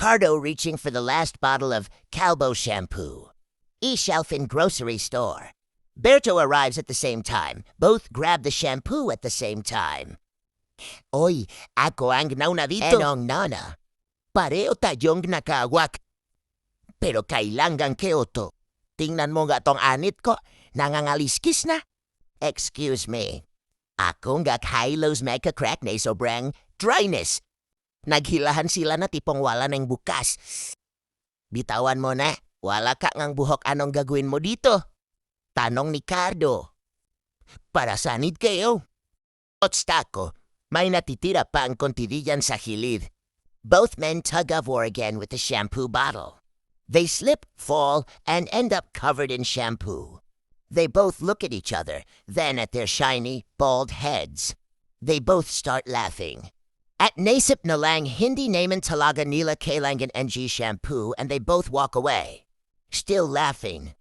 Ricardo reaching for the last bottle of Calbo shampoo. E-shelf in grocery store. Berto arrives at the same time. Both grab the shampoo at the same time. Oy, ako ang nauna dito. Enong nana. Pareho tayong nakawak. Pero kailangan keoto. Tingnan mo nga tong anit ko. Nangangaliskis na. Excuse me. Ako nga kailos meka-crack na sobrang dryness. Naghilahan sila na tipong wala nang bukas. Bitawan mo na. Wala ka ngang buhok anong gagawin mo dito. Tanong ni Cardo. Para sanid kayo. Otstako. May natitira pa ang kontidiyan sa hilid. Both men tug of war again with the shampoo bottle. They slip, fall, and end up covered in shampoo. They both look at each other, then at their shiny, bald heads. They both start laughing. At naisip na lang hindi naman talaga nila kailangan ng shampoo and they both walk away. Still laughing.